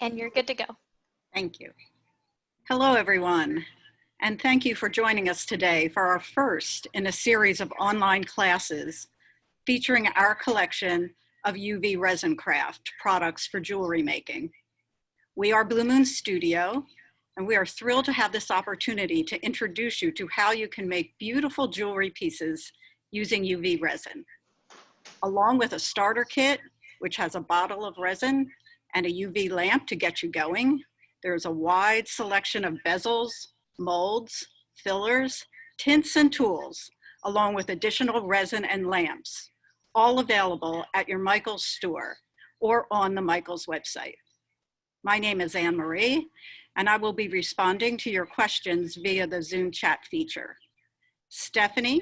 and you're good to go. Thank you. Hello, everyone, and thank you for joining us today for our first in a series of online classes featuring our collection of UV resin craft products for jewelry making. We are Blue Moon Studio, and we are thrilled to have this opportunity to introduce you to how you can make beautiful jewelry pieces using UV resin. Along with a starter kit, which has a bottle of resin and a UV lamp to get you going, there's a wide selection of bezels, molds, fillers, tints, and tools, along with additional resin and lamps, all available at your Michaels store or on the Michaels website. My name is Anne Marie, and I will be responding to your questions via the Zoom chat feature. Stephanie,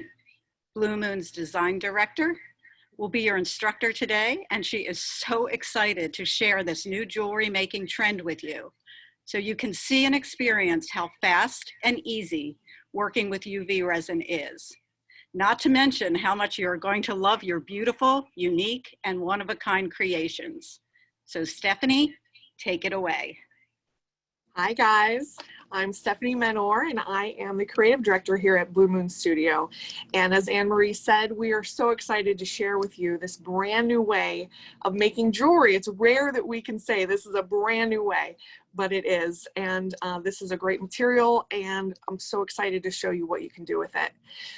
Blue Moon's design director, will be your instructor today, and she is so excited to share this new jewelry making trend with you, so you can see and experience how fast and easy working with UV resin is. Not to mention how much you're going to love your beautiful, unique, and one-of-a-kind creations. So Stephanie, take it away. Hi guys, I'm Stephanie Menor and I am the creative director here at Blue Moon Studio. And as Anne Marie said, we are so excited to share with you this brand new way of making jewelry. It's rare that we can say this is a brand new way, but it is. And this is a great material and I'm so excited to show you what you can do with it.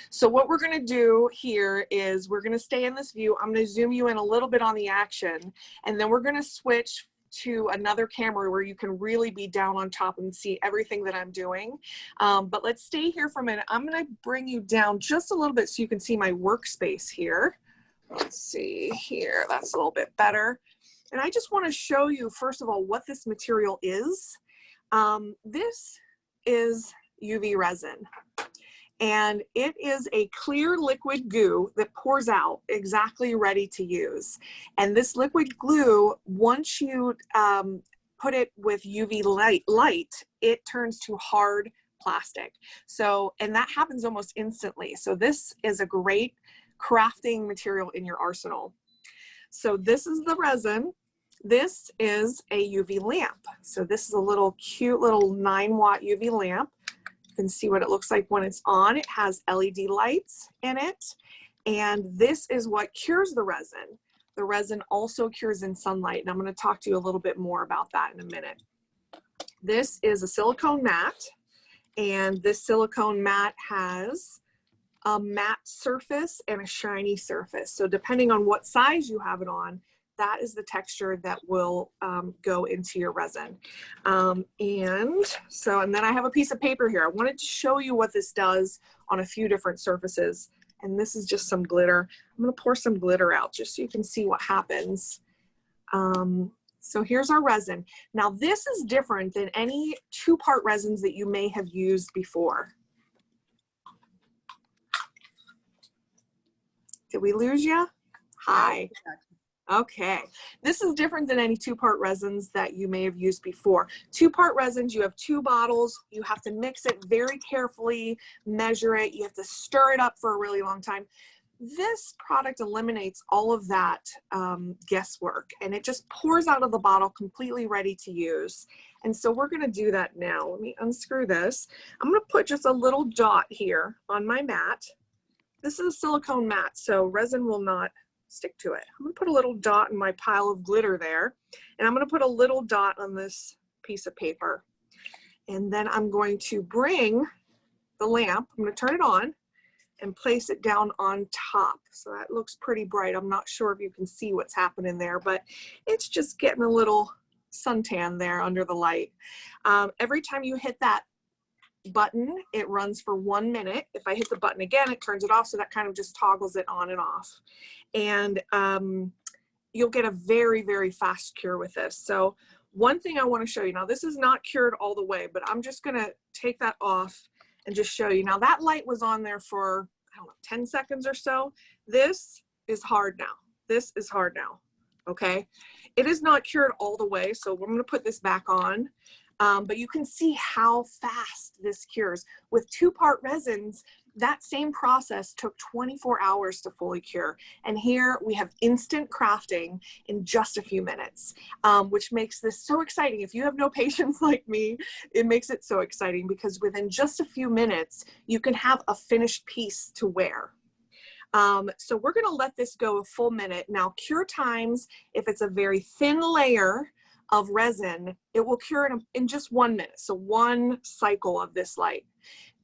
So what we're gonna do here is we're gonna stay in this view. I'm gonna zoom you in a little bit on the action and then we're gonna switch to another camera where you can really be down on top and see everything that I'm doing. But let's stay here for a minute. I'm gonna bring you down just a little bit so you can see my workspace here. Let's see here, that's a little bit better. And I just wanna show you, first of all, what this material is. This is UV resin. And it is a clear liquid goo that pours out exactly ready to use. And this liquid glue, once you put it with UV light, it turns to hard plastic. So, and that happens almost instantly. So this is a great crafting material in your arsenal. So this is the resin. This is a UV lamp. So this is a little cute little 9-watt UV lamp. You can see what it looks like when it's on. It has LED lights in it. And this is what cures the resin. The resin also cures in sunlight. And I'm going to talk to you a little bit more about that in a minute. This is a silicone mat. And this silicone mat has a matte surface and a shiny surface. So depending on what size you have it on, that is the texture that will go into your resin. And then I have a piece of paper here. I wanted to show you what this does on a few different surfaces. And this is just some glitter. I'm gonna pour some glitter out just so you can see what happens. So here's our resin. Now this is different than any 2-part resins that you may have used before. Did we lose you? Hi. Okay, this is different than any 2-part resins that you may have used before. 2-part resins, you have 2 bottles, you have to mix it very carefully, measure it, you have to stir it up for a really long time. This product eliminates all of that guesswork and it just pours out of the bottle completely ready to use. And so we're gonna do that now. Let me unscrew this. I'm gonna put just a little dot here on my mat. This is a silicone mat, so resin will not stick to it. I'm gonna put a little dot in my pile of glitter there, and I'm gonna put a little dot on this piece of paper. And then I'm going to bring the lamp, I'm gonna turn it on and place it down on top. So that looks pretty bright. I'm not sure if you can see what's happening there, but it's just getting a little suntan there under the light. Every time you hit that button, it runs for 1 minute. If I hit the button again, it turns it off. So that kind of just toggles it on and off. And you'll get a very, very fast cure with this. So one thing I want to show you, now this is not cured all the way, but I'm just going to take that off and just show you. Now that light was on there for, I don't know, 10 seconds or so. This is hard now. This is hard now. Okay. It is not cured all the way. So I'm going to put this back on. But you can see how fast this cures. With 2-part resins, that same process took 24 hours to fully cure. And here we have instant crafting in just a few minutes, which makes this so exciting. If you have no patience like me, it makes it so exciting because within just a few minutes, you can have a finished piece to wear. So we're gonna let this go a full minute. Now, cure times, if it's a very thin layer of resin, it will cure in just 1 minute. So one cycle of this light.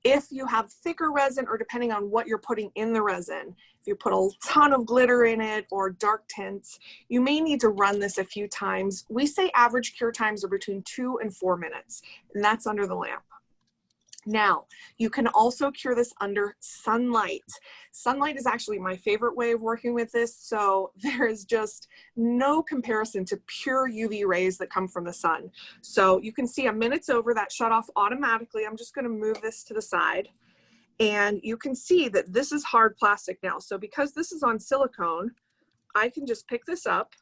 If you have thicker resin, or depending on what you're putting in the resin, if you put a ton of glitter in it or dark tints, you may need to run this a few times. We say average cure times are between 2 and 4 minutes, and that's under the lamp. Now, you can also cure this under sunlight. Sunlight is actually my favorite way of working with this, so there is just no comparison to pure UV rays that come from the sun. So you can see a minute's over, that shut off automatically. I'm just gonna move this to the side. And you can see that this is hard plastic now. So because this is on silicone, I can just pick this up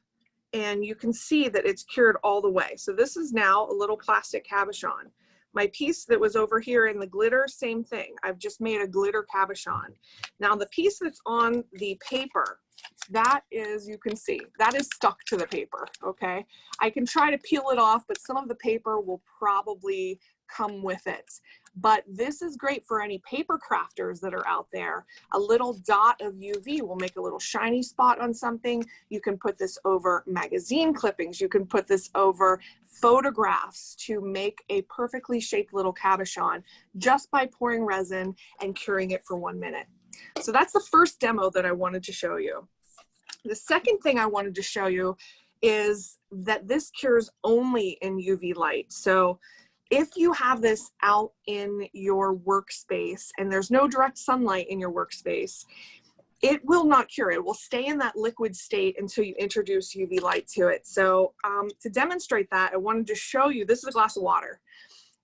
and you can see that it's cured all the way. So this is now a little plastic cabochon. My piece that was over here in the glitter, same thing. I've just made a glitter cabochon. Now the piece that's on the paper, that is, you can see, that is stuck to the paper, okay? I can try to peel it off, but some of the paper will probably come with it. But this is great for any paper crafters that are out there. A little dot of UV will make a little shiny spot on something. You can put this over magazine clippings. You can put this over photographs to make a perfectly shaped little cabochon just by pouring resin and curing it for 1 minute. So that's the first demo that I wanted to show you. The second thing I wanted to show you is that this cures only in UV light. So if you have this out in your workspace and there's no direct sunlight in your workspace, it will not cure. It will stay in that liquid state until you introduce UV light to it. So to demonstrate that, I wanted to show you, this is a glass of water.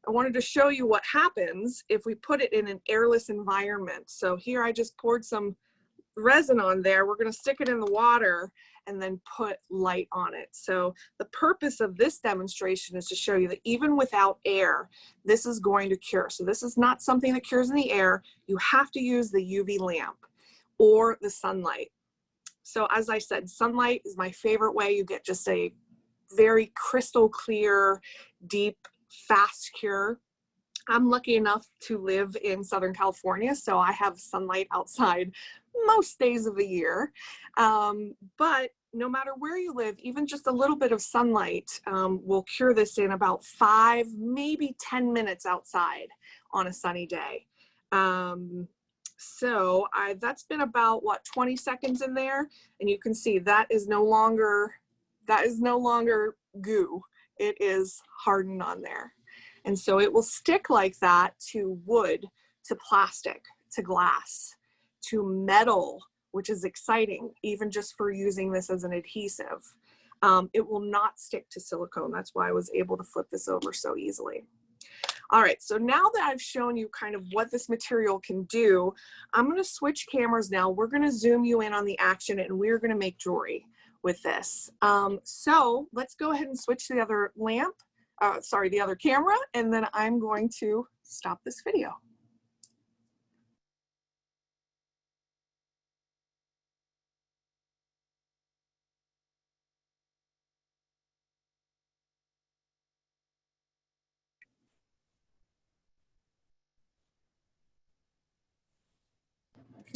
I wanted to show you what happens if we put it in an airless environment. So here I just poured some resin on there. We're going to stick it in the water and then put light on it. So the purpose of this demonstration is to show you that even without air, this is going to cure. So this is not something that cures in the air. You have to use the UV lamp or the sunlight. So as I said, sunlight is my favorite way. You get just a very crystal clear, deep, fast cure. I'm lucky enough to live in Southern California, so I have sunlight outside most days of the year. But no matter where you live, even just a little bit of sunlight will cure this in about 5, maybe 10 minutes outside on a sunny day. So that's been about, what, 20 seconds in there? And you can see that is no longer goo. It is hardened on there. And so it will stick like that to wood, to plastic, to glass, to metal, which is exciting, even just for using this as an adhesive. It will not stick to silicone. That's why I was able to flip this over so easily. All right, so now that I've shown you kind of what this material can do, I'm gonna switch cameras now. We're gonna zoom you in on the action and we're gonna make jewelry with this. So let's go ahead and switch to the other lamp. The other camera, and then I'm going to stop this video.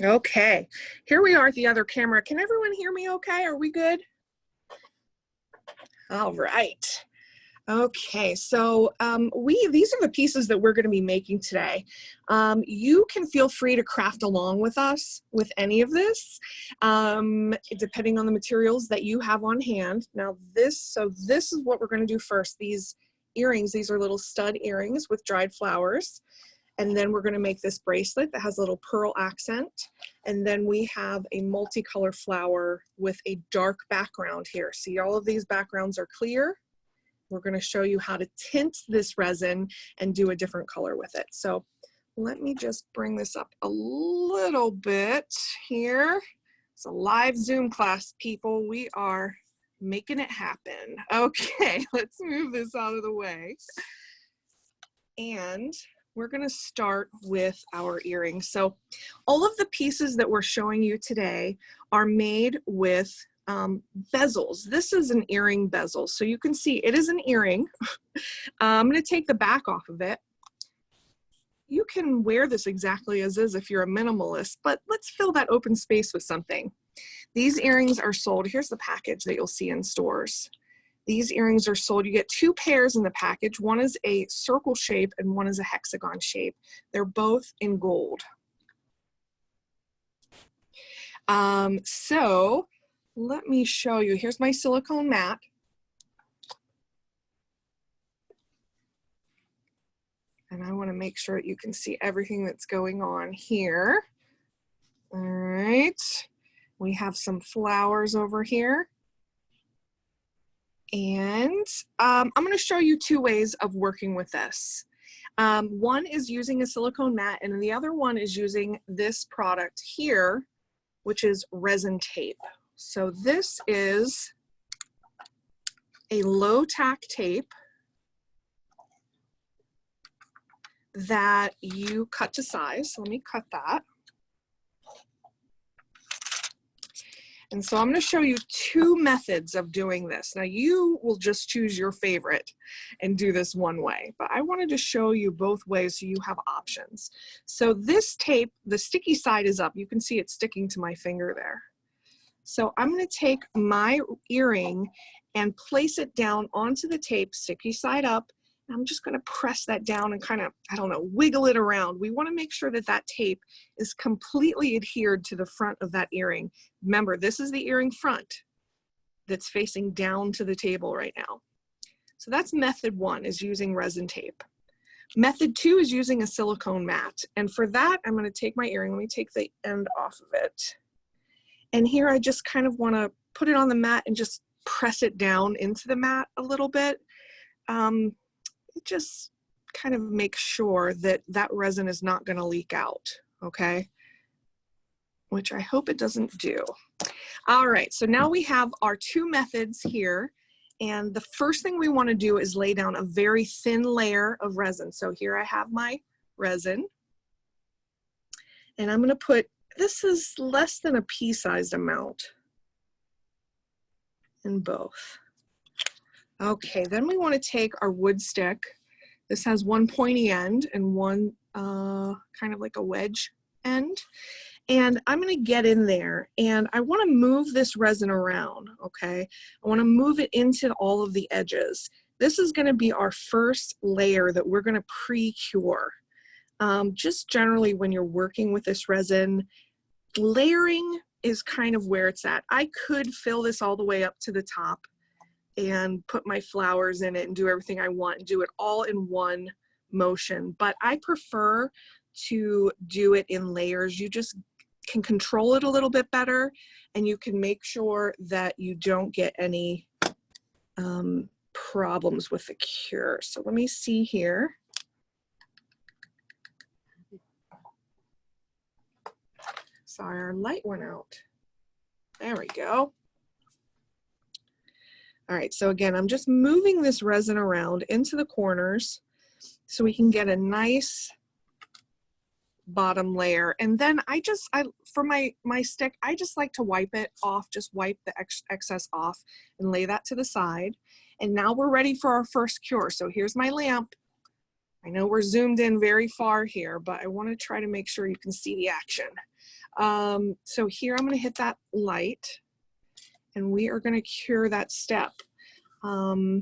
Okay, here we are at the other camera. Can everyone hear me okay? Are we good? All right. Okay, so these are the pieces that we're going to be making today. You can feel free to craft along with us with any of this, depending on the materials that you have on hand. Now this is what we're going to do first. These earrings, these are little stud earrings with dried flowers. And then we're going to make this bracelet that has a little pearl accent. And then we have a multicolor flower with a dark background here. See, all of these backgrounds are clear. We're going to show you how to tint this resin and do a different color with it. So let me just bring this up a little bit here. It's a live Zoom class, people. We are making it happen. Okay, let's move this out of the way. And we're going to start with our earrings. So all of the pieces that we're showing you today are made with bezels. This is an earring bezel. So you can see it is an earring. I'm going to take the back off of it. You can wear this exactly as is if you're a minimalist, but let's fill that open space with something. These earrings are sold. Here's the package that you'll see in stores. These earrings are sold. You get 2 pairs in the package. One is a circle shape and one is a hexagon shape. They're both in gold. So let me show you. Here's my silicone mat. And I want to make sure that you can see everything that's going on here. All right. We have some flowers over here. And I'm going to show you 2 ways of working with this. One is using a silicone mat, and the other one is using this product here, which is resin tape. So this is a low tack tape that you cut to size. So let me cut that. And so I'm going to show you 2 methods of doing this. Now you will just choose your favorite and do this one way, but I wanted to show you both ways so you have options. So this tape, the sticky side is up. You can see it sticking to my finger there. So I'm going to take my earring and place it down onto the tape, sticky side up. I'm just going to press that down and kind of, I don't know, wiggle it around. We want to make sure that that tape is completely adhered to the front of that earring. Remember, this is the earring front that's facing down to the table right now. So that's method 1, is using resin tape. Method 2 is using a silicone mat. And for that, I'm going to take my earring. Let me take the end off of it. And here I just kind of want to put it on the mat and just press it down into the mat a little bit. It just kind of makes sure that that resin is not going to leak out, okay? Which I hope it doesn't do. All right, so now we have our 2 methods here, and the first thing we want to do is lay down a very thin layer of resin. So here I have my resin, and I'm going to put, this is less than a pea-sized amount in both. Okay, then we want to take our wood stick. This has one pointy end and one kind of like a wedge end. And I'm going to get in there and I want to move this resin around, okay? I want to move it into all of the edges. This is going to be our first layer that we're going to pre-cure. Just generally when you're working with this resin, layering is kind of where it's at. I could fill this all the way up to the top and put my flowers in it and do everything I want and do it all in one motion. But I prefer to do it in layers. You just can control it a little bit better and you can make sure that you don't get any problems with the cure. So let me see here. Sorry, our light went out. There we go. All right, so again, I'm just moving this resin around into the corners so we can get a nice bottom layer. And then for my stick, I just like to wipe it off, just wipe the excess off and lay that to the side. And now we're ready for our first cure. So here's my lamp. I know we're zoomed in very far here, but I want to try to make sure you can see the action. So here I'm going to hit that light and we are going to cure that step. I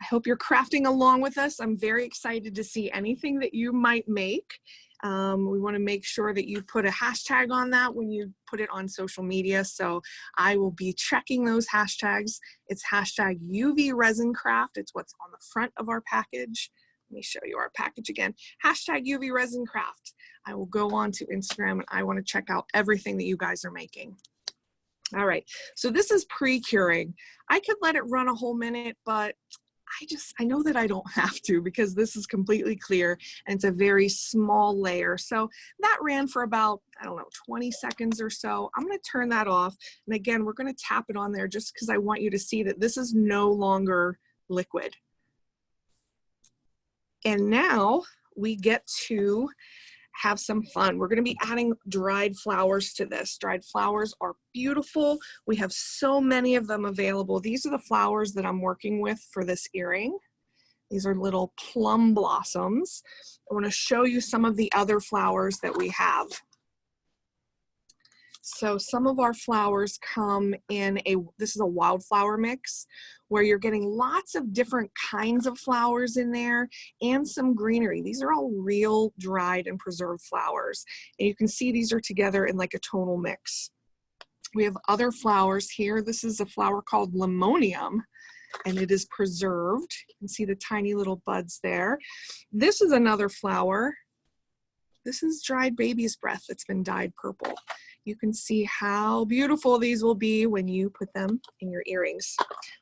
hope you're crafting along with us. I'm very excited to see anything that you might make. We want to make sure that you put a hashtag on that when you put it on social media. So I will be checking those hashtags. It's hashtag UV Resin Craft. It's what's on the front of our package. Let me show you our package again. Hashtag UV Resin Craft. I will go on to Instagram and I want to check out everything that you guys are making. All right, so this is pre-curing. I could let it run a whole minute, but I know that I don't have to because this is completely clear and it's a very small layer. So that ran for about, I don't know, 20 seconds or so. I'm going to turn that off. And again, we're going to tap it on there just because I want you to see that this is no longer liquid. And now we get to have some fun. We're going to be adding dried flowers to this. Dried flowers are beautiful. We have so many of them available. These are the flowers that I'm working with for this earring. These are little plum blossoms. I want to show you some of the other flowers that we have. So some of our flowers come in this is a wildflower mix where you're getting lots of different kinds of flowers in there and some greenery. These are all real dried and preserved flowers. And you can see these are together in like a tonal mix. We have other flowers here. This is a flower called lemonium, and it is preserved. You can see the tiny little buds there. This is another flower. This is dried baby's breath that's been dyed purple. You can see how beautiful these will be when you put them in your earrings.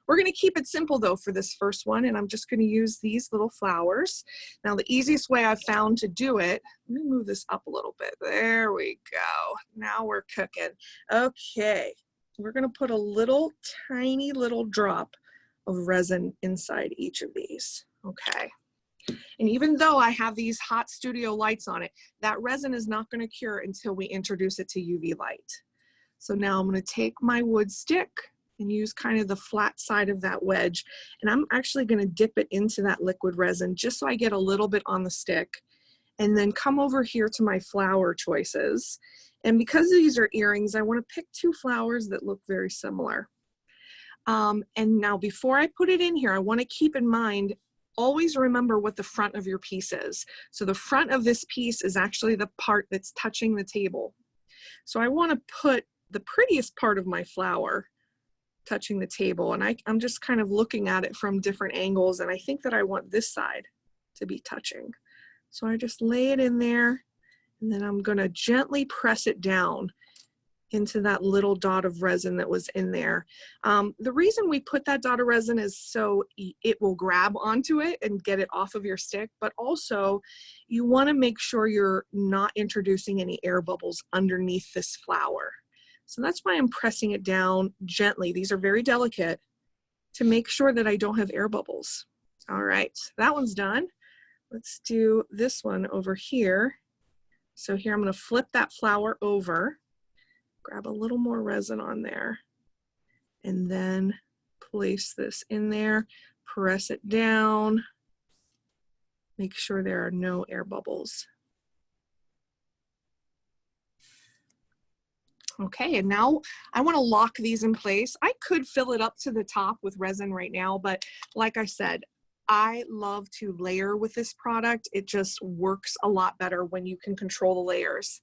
We're going to keep it simple though for this first one, and I'm just going to use these little flowers. Now the easiest way I've found to do it, let me move this up a little bit. There we go. Now we're cooking. Okay, we're going to put a little tiny little drop of resin inside each of these. Okay. And even though I have these hot studio lights on it, that resin is not going to cure until we introduce it to UV light. So now I'm going to take my wood stick and use kind of the flat side of that wedge. And I'm actually going to dip it into that liquid resin just so I get a little bit on the stick. And then come over here to my flower choices. And because these are earrings, I want to pick two flowers that look very similar. And now before I put it in here, I want to keep in mind, always remember what the front of your piece is. So the front of this piece is actually the part that's touching the table. So I want to put the prettiest part of my flower touching the table. And I'm just kind of looking at it from different angles. And I think that I want this side to be touching. So I just lay it in there, and then I'm going to gently press it down into that little dot of resin that was in there. The reason we put that dot of resin is so it will grab onto it and get it off of your stick, but also you want to make sure you're not introducing any air bubbles underneath this flower. So that's why I'm pressing it down gently. These are very delicate to make sure that I don't have air bubbles. All right, that one's done. Let's do this one over here. So here I'm going to flip that flower over. Grab a little more resin on there, and then place this in there, press it down, make sure there are no air bubbles. Okay, and now I want to lock these in place. I could fill it up to the top with resin right now, but like I said, I love to layer with this product. It just works a lot better when you can control the layers.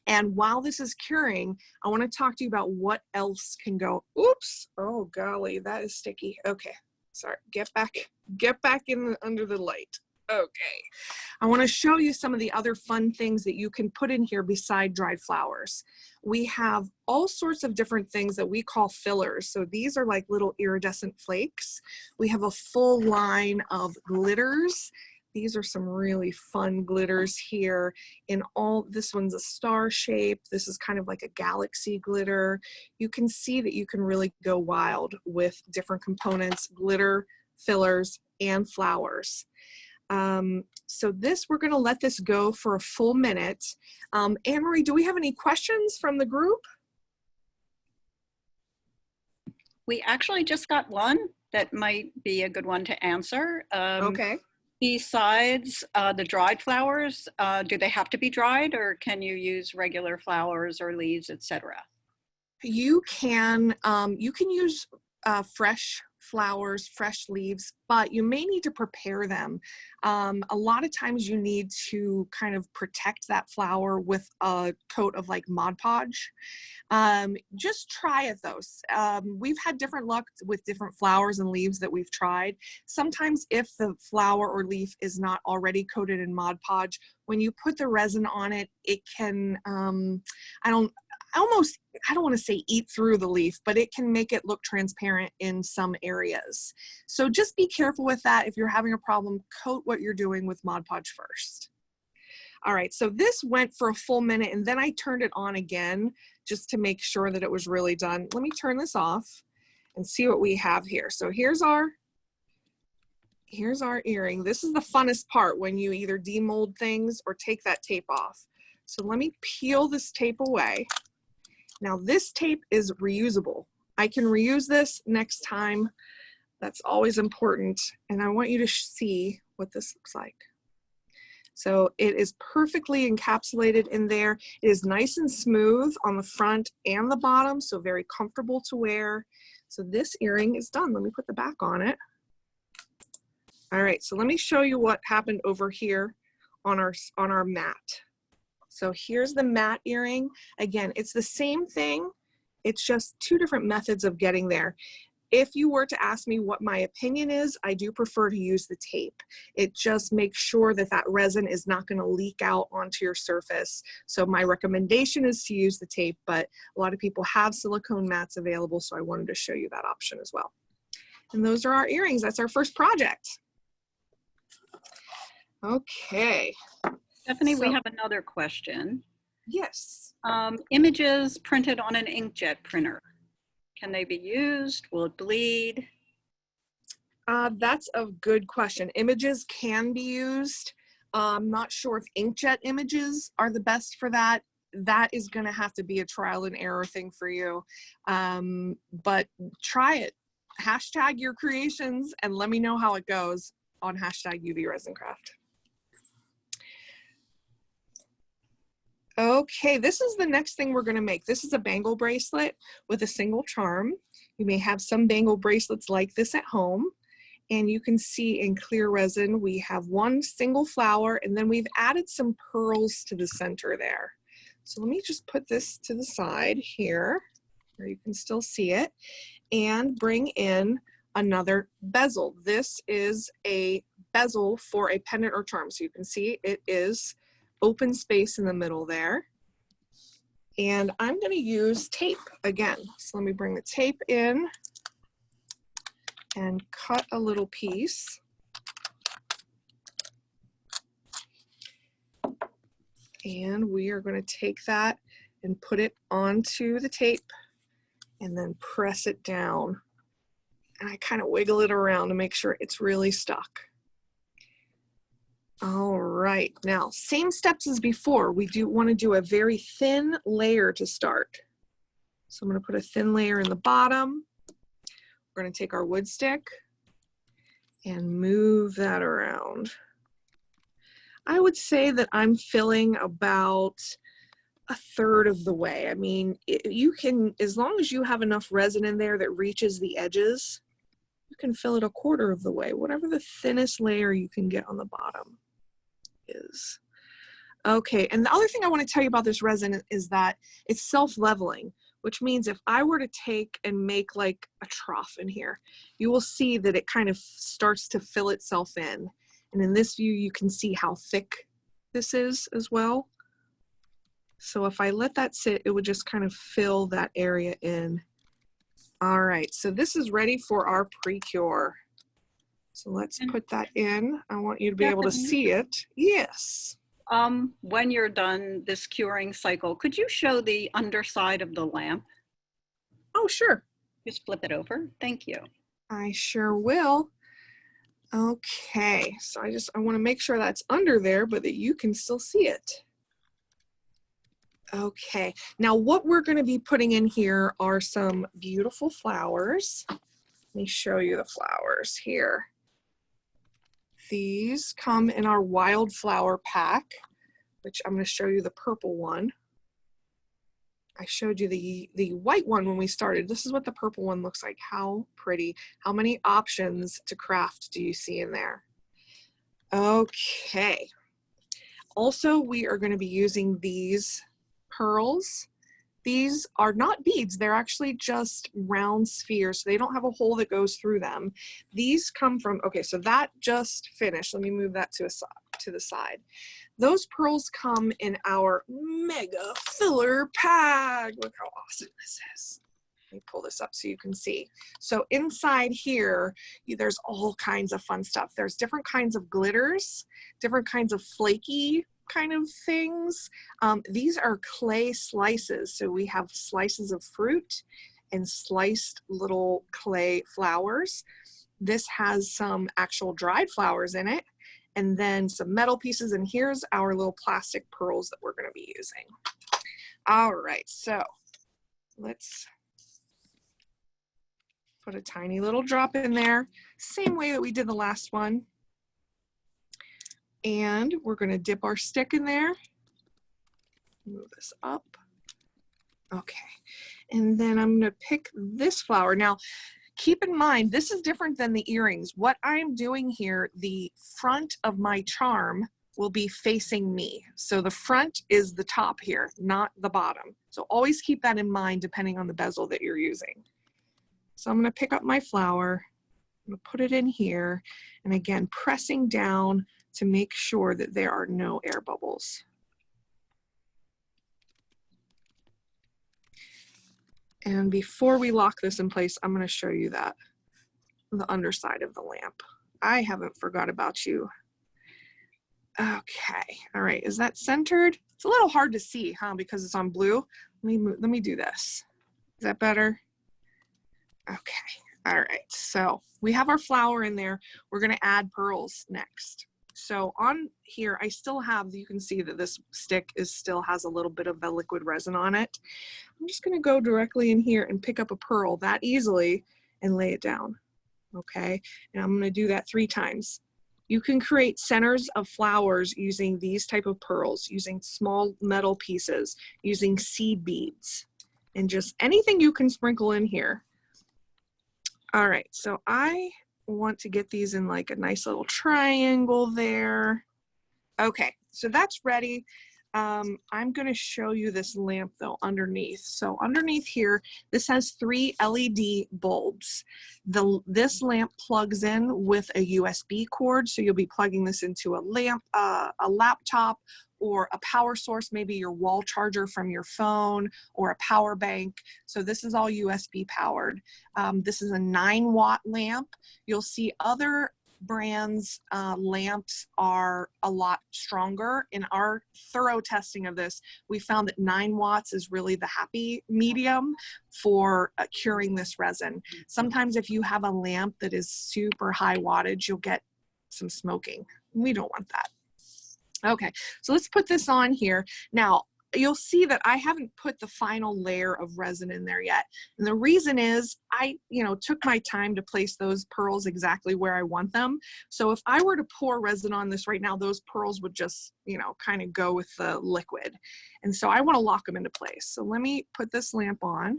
And while this is curing, I want to talk to you about what else can go. Oops, oh golly, that is sticky. Okay, sorry, get back in under the light. Okay, I want to show you some of the other fun things that you can put in here beside dried flowers. We have all sorts of different things that we call fillers. So these are like little iridescent flakes. We have a full line of glitters. These are some really fun glitters here. This one's a star shape. This is kind of like a galaxy glitter. You can see that you can really go wild with different components, glitter, fillers, and flowers. So we're going to let this go for a full minute. Anne-Marie, do we have any questions from the group? We actually just got one that might be a good one to answer. Okay. Besides the dried flowers, do they have to be dried, or can you use regular flowers or leaves, etc.? You can use fresh flowers, fresh leaves, but you may need to prepare them. A lot of times you need to kind of protect that flower with a coat of like Mod Podge. Just try it though. We've had different luck with different flowers and leaves that we've tried. Sometimes if the flower or leaf is not already coated in Mod Podge, when you put the resin on it, it can, I don't want to say eat through the leaf, but it can make it look transparent in some areas. So just be careful with that. If you're having a problem, coat what you're doing with Mod Podge first. All right, so this went for a full minute, and then I turned it on again just to make sure that it was really done. Let me turn this off and see what we have here. So here's our here's our earring. This is the funnest part when you either demold things or take that tape off. So let me peel this tape away. Now this tape is reusable. I can reuse this next time. That's always important. And I want you to see what this looks like. So it is perfectly encapsulated in there. It is nice and smooth on the front and the bottom, so very comfortable to wear. So this earring is done. Let me put the back on it. All right, so let me show you what happened over here on our mat. So here's the mat earring. Again, it's the same thing. It's just two different methods of getting there. If you were to ask me what my opinion is, I do prefer to use the tape. It just makes sure that that resin is not going to leak out onto your surface. So my recommendation is to use the tape, but a lot of people have silicone mats available, so I wanted to show you that option as well. And those are our earrings. That's our first project. Okay. Stephanie, we have another question. Yes. Images printed on an inkjet printer. Can they be used? Will it bleed? That's a good question. Images can be used. I'm not sure if inkjet images are the best for that. That is going to have to be a trial and error thing for you. But try it. Hashtag your creations and let me know how it goes on hashtag UV Resin Craft. Okay, this is the next thing we're going to make. This is a bangle bracelet with a single charm. You may have some bangle bracelets like this at home. And you can see in clear resin, we have one single flower and then we've added some pearls to the center there. So let me just put this to the side here where you can still see it and bring in another bezel. This is a bezel for a pendant or charm. So you can see it is open space in the middle there. And I'm going to use tape again. So let me bring the tape in and cut a little piece. And we are going to take that and put it onto the tape and then press it down. And I kind of wiggle it around to make sure it's really stuck. All right, now same steps as before. We do want to do a very thin layer to start. So I'm going to put a thin layer in the bottom. We're going to take our wood stick and move that around. I would say that I'm filling about a third of the way. I mean, you can, as long as you have enough resin in there that reaches the edges, you can fill it a quarter of the way, whatever the thinnest layer you can get on the bottom is. Okay, and the other thing I want to tell you about this resin is that it's self-leveling, which means if I were to take and make like a trough in here, you will see that it kind of starts to fill itself in. And in this view, you can see how thick this is as well. So if I let that sit, it would just kind of fill that area in. All right, so this is ready for our pre-cure. So let's put that in. I want you to be able to see it. Yes. When you're done this curing cycle, could you show the underside of the lamp? Oh, sure. Just flip it over. Thank you. I sure will. Okay, so I want to make sure that's under there, but that you can still see it. Okay, now what we're going to be putting in here are some beautiful flowers. Let me show you the flowers here. These come in our wildflower pack, which I'm going to show you the purple one. I showed you the white one when we started. This is what the purple one looks like. How pretty. How many options to craft do you see in there? Okay. Also, we are going to be using these pearls. These are not beads, they're actually just round spheres, so they don't have a hole that goes through them. These come from, okay, so that just finished. Let me move that to the side. Those pearls come in our mega filler pack. Look how awesome this is. Let me pull this up so you can see. So inside here, there's all kinds of fun stuff. There's different kinds of glitters, different kinds of flaky kind of things. These are clay slices. So we have slices of fruit and sliced little clay flowers. This has some actual dried flowers in it, and then some metal pieces, and here's our little plastic pearls that we're going to be using. All right, so let's put a tiny little drop in there, same way that we did the last one. And we're going to dip our stick in there. Move this up. Okay, and then I'm going to pick this flower. Now, keep in mind, this is different than the earrings. What I'm doing here, the front of my charm will be facing me. So the front is the top here, not the bottom. So always keep that in mind depending on the bezel that you're using. So I'm going to pick up my flower, I'm going to put it in here, and again, pressing down to make sure that there are no air bubbles. And before we lock this in place, I'm going to show you that, the underside of the lamp. I haven't forgot about you. Okay, all right, is that centered? It's a little hard to see, huh, because it's on blue. Let me do this. Is that better? Okay, all right, so we have our flower in there. We're gonna add pearls next. So on here, I still have, you can see that this stick still has a little bit of the liquid resin on it. I'm just gonna go directly in here and pick up a pearl that easily and lay it down, okay? And I'm gonna do that 3 times. You can create centers of flowers using these type of pearls, using small metal pieces, using seed beads, and just anything you can sprinkle in here. All right, so I want to get these in like a nice little triangle there. Okay, so that's ready. I'm going to show you this lamp though underneath. So underneath here, this has 3 LED bulbs. This lamp plugs in with a USB cord, so you'll be plugging this into a lamp, a laptop, or a power source, maybe your wall charger from your phone or a power bank. So this is all USB powered. This is a 9-watt lamp. You'll see other brands lamps are a lot stronger. In our thorough testing of this, we found that 9 watts is really the happy medium for curing this resin. Sometimes if you have a lamp that is super high wattage, you'll get some smoking. We don't want that. Okay, so let's put this on here. Now, you'll see that I haven't put the final layer of resin in there yet. And the reason is I, took my time to place those pearls exactly where I want them. So if I were to pour resin on this right now, those pearls would just, kind of go with the liquid. And so I want to lock them into place. So let me put this lamp on,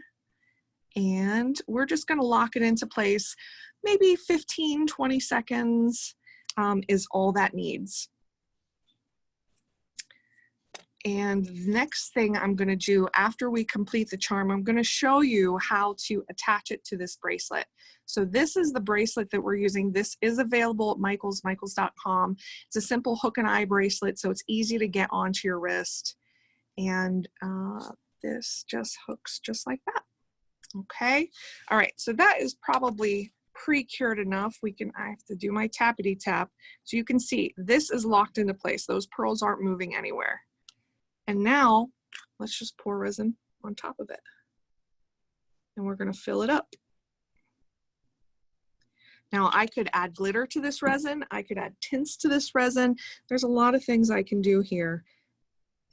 and we're just going to lock it into place. Maybe 15, 20 seconds is all that needs. And the next thing I'm going to do after we complete the charm, I'm going to show you how to attach it to this bracelet. So this is the bracelet that we're using. This is available at michaels.com. It's a simple hook and eye bracelet, so it's easy to get onto your wrist. And this just hooks just like that. Okay. All right. So that is probably pre-cured enough. I have to do my tappity tap. So you can see this is locked into place. Those pearls aren't moving anywhere. And now let's just pour resin on top of it. And we're going to fill it up. Now I could add glitter to this resin. I could add tints to this resin. There's a lot of things I can do here.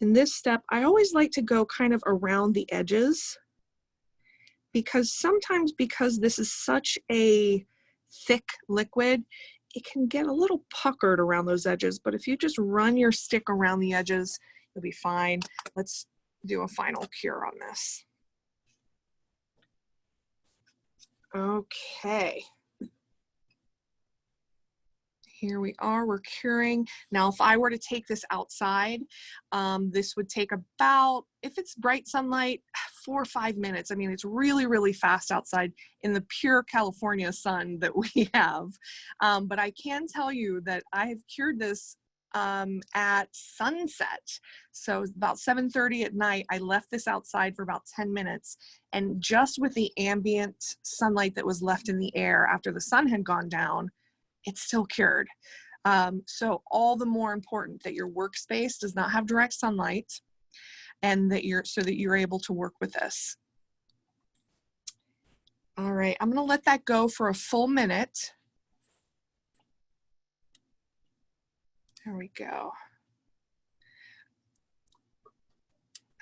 In this step, I always like to go kind of around the edges, because sometimes because this is such a thick liquid, it can get a little puckered around those edges. But if you just run your stick around the edges, you'll be fine. Let's do a final cure on this. Okay. Here we are, we're curing. Now, if I were to take this outside, this would take about, if it's bright sunlight, 4 or 5 minutes. I mean, it's really, really fast outside in the pure California sun that we have. But I can tell you that I have cured this at sunset. So about 7:30 at night, I left this outside for about 10 minutes. And just with the ambient sunlight that was left in the air after the sun had gone down, it's still cured. So all the more important that your workspace does not have direct sunlight, and that you're able to work with this. All right, I'm gonna let that go for a full minute. There we go.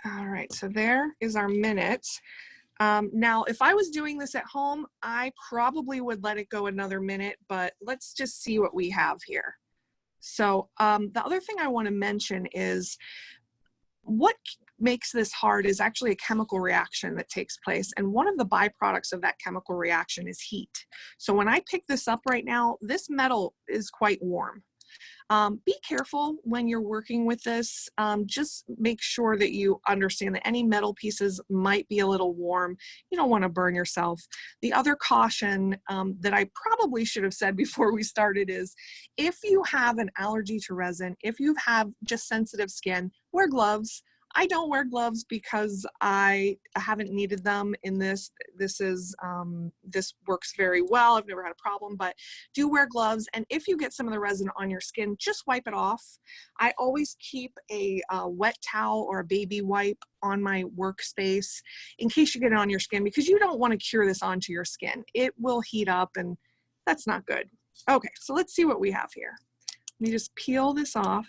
All right, so there is our minute. Now, if I was doing this at home, I probably would let it go another minute, but let's just see what we have here. So the other thing I want to mention is what makes this hard is actually a chemical reaction that takes place. And one of the byproducts of that chemical reaction is heat. So when I pick this up right now, this metal is quite warm. Be careful when you're working with this. Just make sure that you understand that any metal pieces might be a little warm. You don't want to burn yourself. The other caution that I probably should have said before we started is if you have an allergy to resin, if you have just sensitive skin, wear gloves. I don't wear gloves because I haven't needed them in this. This works very well. I've never had a problem, but do wear gloves. And if you get some of the resin on your skin, just wipe it off. I always keep a wet towel or a baby wipe on my workspace in case you get it on your skin, because you don't want to cure this onto your skin. It will heat up and that's not good. Okay, so let's see what we have here. Let me just peel this off.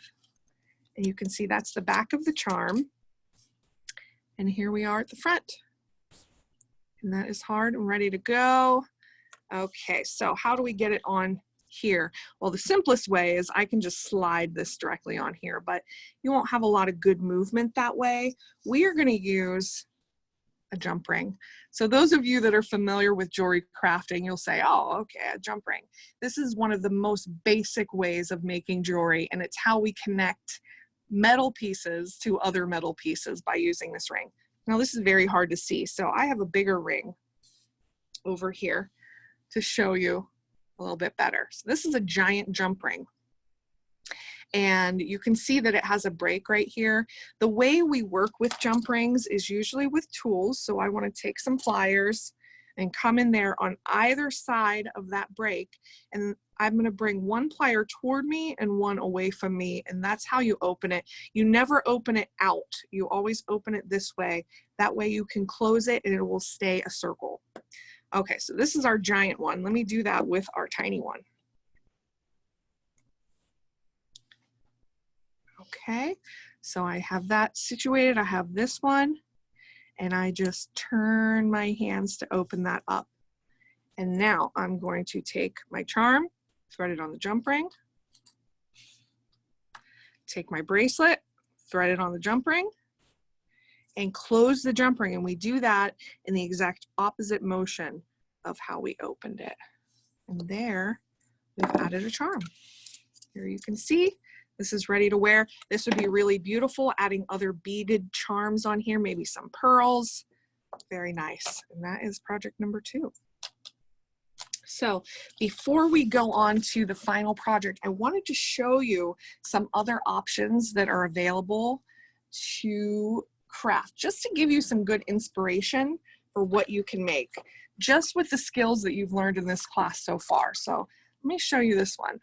And you can see that's the back of the charm. And here we are at the front. And that is hard and ready to go. Okay, so how do we get it on here? Well, the simplest way is I can just slide this directly on here, but you won't have a lot of good movement that way. We are going to use a jump ring. So those of you that are familiar with jewelry crafting, you'll say, oh, okay, a jump ring. This is one of the most basic ways of making jewelry, and it's how we connect metal pieces to other metal pieces by using this ring. Now this is very hard to see, so I have a bigger ring over here to show you a little bit better. So this is a giant jump ring. And you can see that it has a break right here. The way we work with jump rings is usually with tools. So I want to take some pliers and come in there on either side of that break. And I'm going to bring one plier toward me and one away from me. And that's how you open it. You never open it out. You always open it this way. That way you can close it and it will stay a circle. Okay, so this is our giant one. Let me do that with our tiny one. Okay, so I have that situated. I have this one, and I just turn my hands to open that up. And now I'm going to take my charm, thread it on the jump ring, take my bracelet, thread it on the jump ring, and close the jump ring. And we do that in the exact opposite motion of how we opened it. And there, we've added a charm. Here you can see. This is ready to wear. This would be really beautiful, adding other beaded charms on here, maybe some pearls. Very nice. And that is project number 2. So before we go on to the final project, I wanted to show you some other options that are available to craft, just to give you some good inspiration for what you can make, just with the skills that you've learned in this class so far. So let me show you this one.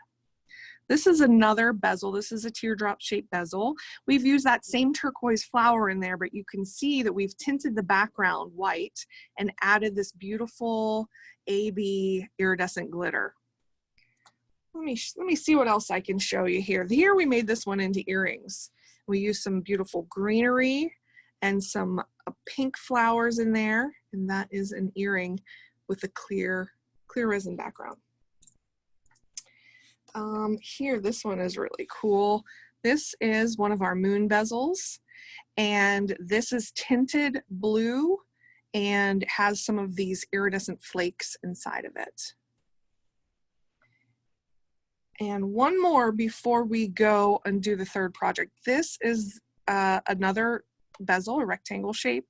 This is another bezel. This is a teardrop shaped bezel. We've used that same turquoise flower in there, but you can see that we've tinted the background white and added this beautiful AB iridescent glitter. Let me see what else I can show you here. Here we made this one into earrings. We used some beautiful greenery and some pink flowers in there, and that is an earring with a clear resin background. Here, this one is really cool. This is one of our moon bezels, and this is tinted blue and has some of these iridescent flakes inside of it. And one more before we go and do the third project. This is another bezel, a rectangle shape.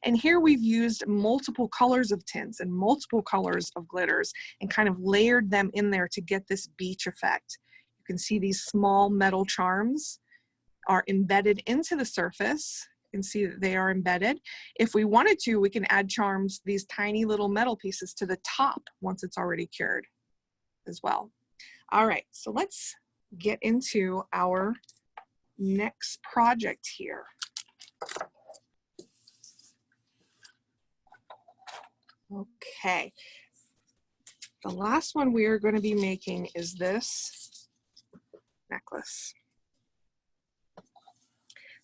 And here we've used multiple colors of tints and multiple colors of glitters and kind of layered them in there to get this beach effect. You can see these small metal charms are embedded into the surface. You can see that they are embedded. If we wanted to, we can add charms, these tiny little metal pieces, to the top once it's already cured as well. All right, so let's get into our next project here. Okay, the last one we are going to be making is this necklace.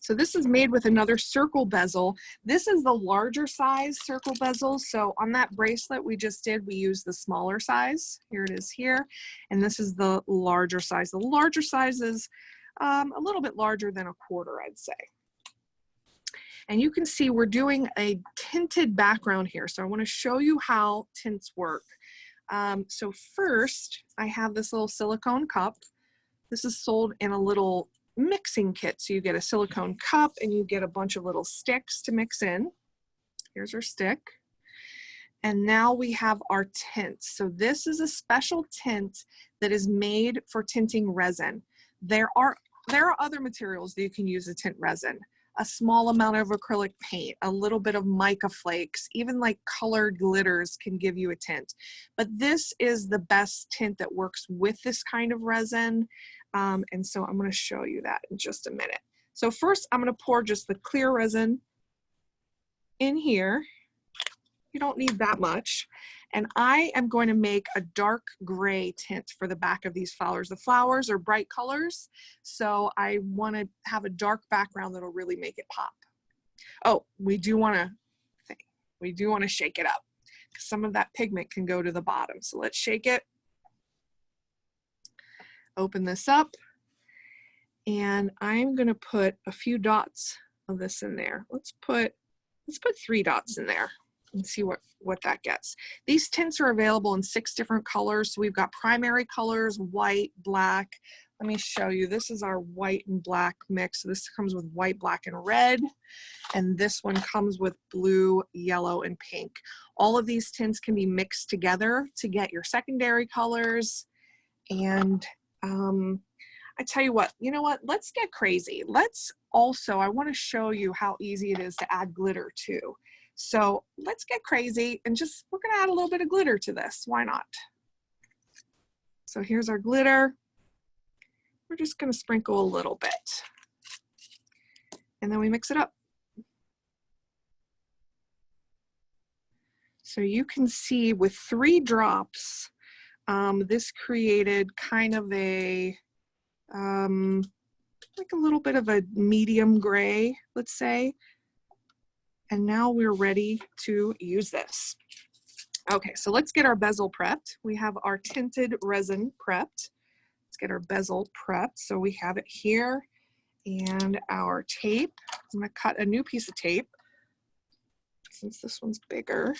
So this is made with another circle bezel. This is the larger size circle bezel. So on that bracelet we just did, we used the smaller size. Here it is here. And this is the larger size. The larger size is a little bit larger than a quarter, I'd say. And you can see we're doing a tinted background here. So I want to show you how tints work. So first, I have this little silicone cup. This is sold in a little mixing kit. So you get a silicone cup and you get a bunch of little sticks to mix in. Here's our stick. And now we have our tints. So this is a special tint that is made for tinting resin. There are other materials that you can use to tint resin. A small amount of acrylic paint, a little bit of mica flakes, even like colored glitters can give you a tint. But this is the best tint that works with this kind of resin. And so I'm going to show you that in just a minute. So first I'm going to pour just the clear resin in here. You don't need that much. And I am going to make a dark gray tint for the back of these flowers. The flowers are bright colors, so I want to have a dark background that'll really make it pop. Oh, we do want to shake it up because some of that pigment can go to the bottom. So let's shake it. Open this up, and I'm going to put a few dots of this in there. Let's put 3 dots in there and see what that gets. These tints are available in 6 different colors. So we've got primary colors, white, black. Let me show you. This is our white and black mix. So this comes with white, black, and red. And this one comes with blue, yellow, and pink. All of these tints can be mixed together to get your secondary colors. And I tell you what, let's get crazy. I want to show you how easy it is to add glitter too. So let's get crazy and we're going to add a little bit of glitter to this. Why not? So here's our glitter. We're just going to sprinkle a little bit. And then we mix it up. So you can see with 3 drops, this created kind of like a little bit of a medium gray, let's say. And now we're ready to use this. Okay, so let's get our bezel prepped. We have our tinted resin prepped. Let's get our bezel prepped. So we have it here and our tape. I'm gonna cut a new piece of tape since this one's bigger.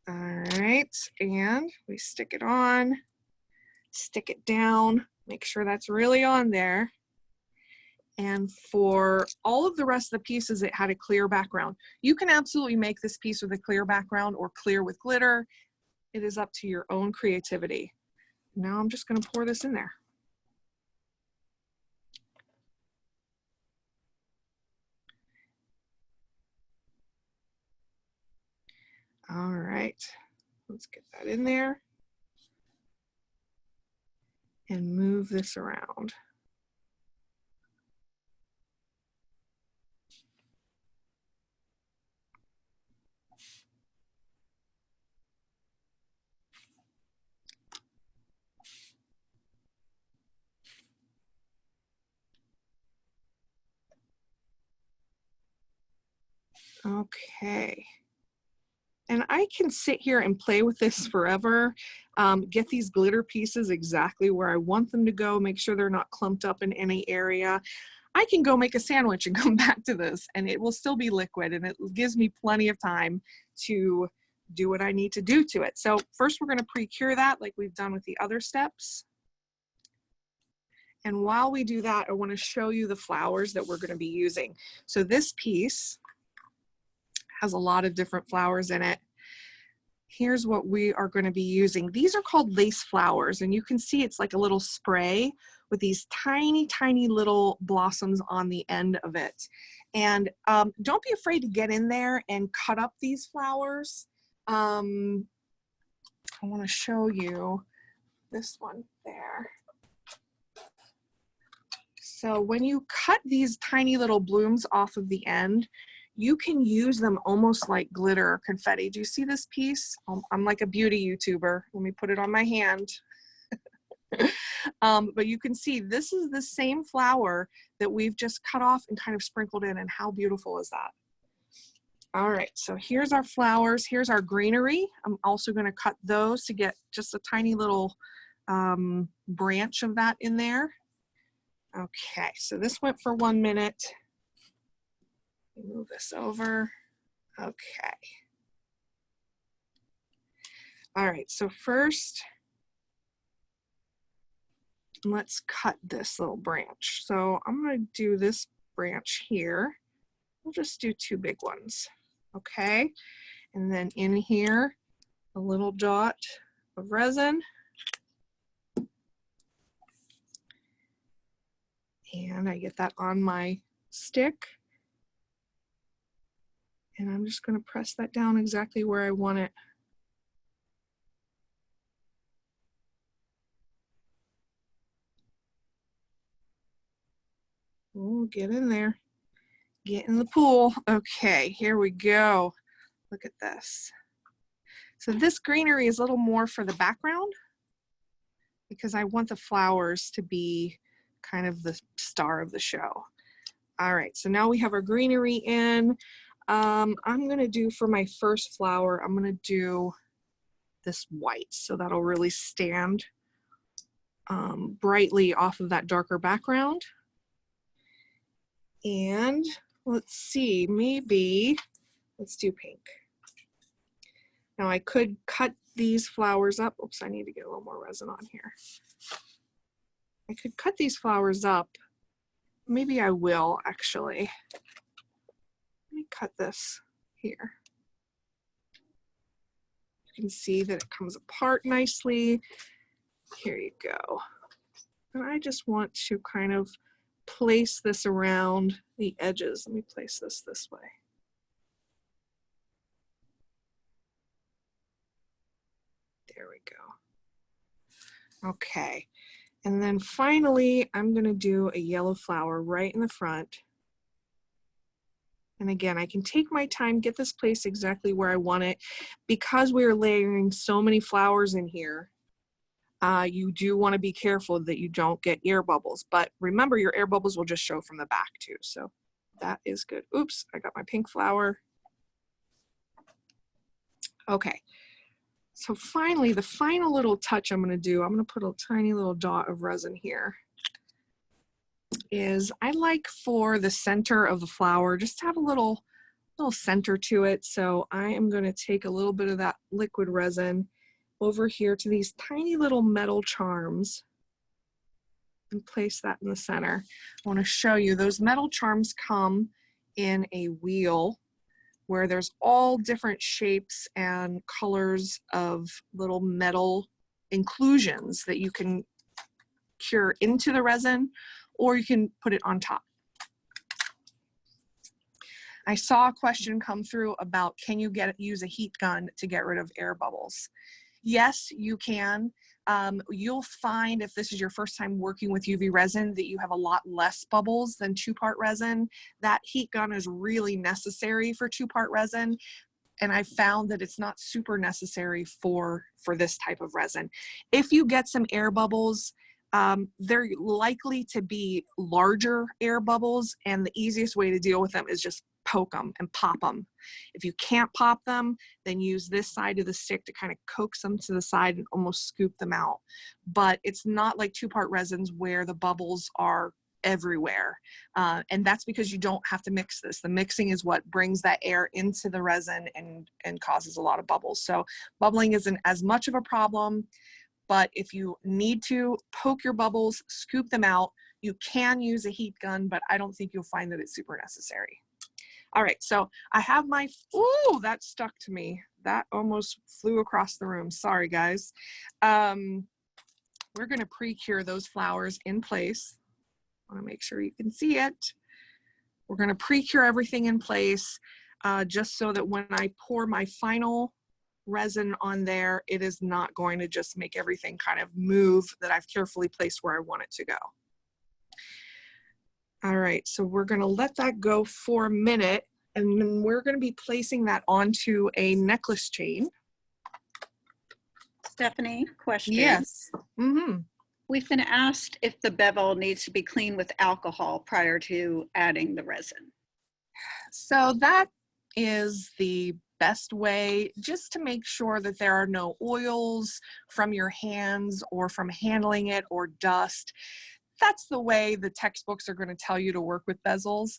All right, and we stick it on, stick it down, make sure that's really on there. And for all of the rest of the pieces, it had a clear background. You can absolutely make this piece with a clear background or clear with glitter. It is up to your own creativity. Now I'm just going to pour this in there. All right, let's get that in there and move this around. Okay. And I can sit here and play with this forever, get these glitter pieces exactly where I want them to go, make sure they're not clumped up in any area. I can go make a sandwich and come back to this and it will still be liquid, and it gives me plenty of time to do what I need to do to it. So first we're going to pre-cure that like we've done with the other steps. And while we do that, I want to show you the flowers that we're going to be using. So this piece has a lot of different flowers in it. Here's what we are going to be using. These are called lace flowers, and you can see it's like a little spray with these tiny, tiny little blossoms on the end of it. And don't be afraid to get in there and cut up these flowers. I want to show you this one there. So when you cut these tiny little blooms off of the end, you can use them almost like glitter or confetti. Do you see this piece? I'm like a beauty YouTuber. Let me put it on my hand. But you can see this is the same flower that we've just cut off and kind of sprinkled in, and how beautiful is that? All right, so here's our flowers. Here's our greenery. I'm also going to cut those to get just a tiny little branch of that in there. Okay, so this went for 1 minute. Move this over. Okay. All right, so first, let's cut this little branch. So I'm going to do this branch here. We'll just do 2 big ones. Okay, and then in here, a little dot of resin. And I get that on my stick. And I'm just going to press that down exactly where I want it. Oh, get in there. Get in the pool. Okay, here we go. Look at this. So this greenery is a little more for the background because I want the flowers to be kind of the star of the show. All right, so now we have our greenery in. I'm gonna do for my first flower, I'm gonna do this white. So that'll really stand brightly off of that darker background. And let's see, maybe, let's do pink. Now I could cut these flowers up. Oops, I need to get a little more resin on here. I could cut these flowers up. Maybe I will actually. Let me cut this here. You can see that it comes apart nicely. Here you go. And I just want to kind of place this around the edges. Let me place this way. There we go. Okay. And then finally, I'm going to do a yellow flower right in the front. And again, I can take my time, get this placed exactly where I want it. Because we're layering so many flowers in here, you do want to be careful that you don't get air bubbles. But remember, your air bubbles will just show from the back too. So that is good. Oops, I got my pink flower. Okay. So finally, the final little touch I'm going to do, I'm going to put a tiny little dot of resin here, is I like for the center of the flower just to have a little center to it. So I am going to take a little bit of that liquid resin over here to these tiny little metal charms and place that in the center. I want to show you those metal charms come in a wheel where there's all different shapes and colors of little metal inclusions that you can cure into the resin, or you can put it on top. I saw a question come through about, can you use a heat gun to get rid of air bubbles? Yes, you can. You'll find if this is your first time working with UV resin that you have a lot less bubbles than 2-part resin. That heat gun is really necessary for 2-part resin. And I found that it's not super necessary for this type of resin. If you get some air bubbles, they're likely to be larger air bubbles, and the easiest way to deal with them is just poke them and pop them. If you can't pop them, then use this side of the stick to kind of coax them to the side and almost scoop them out. But it's not like 2-part resins where the bubbles are everywhere. And that's because you don't have to mix this. The mixing is what brings that air into the resin and causes a lot of bubbles. So bubbling isn't as much of a problem, but if you need to poke your bubbles, scoop them out, you can use a heat gun, but I don't think you'll find that it's super necessary. All right, so I have my, ooh, that stuck to me. That almost flew across the room. Sorry, guys. We're gonna pre-cure those flowers in place. I wanna make sure you can see it. We're gonna pre-cure everything in place just so that when I pour my final resin on there, it is not going to just make everything kind of move, that I've carefully placed where I want it to go. All right, so we're gonna let that go for a minute, and then we're gonna be placing that onto a necklace chain. Stephanie, question. Yes. Mm-hmm. We've been asked if the bevel needs to be cleaned with alcohol prior to adding the resin. So that is the best way, just to make sure that there are no oils from your hands or from handling it or dust. That's the way the textbooks are going to tell you to work with bezels.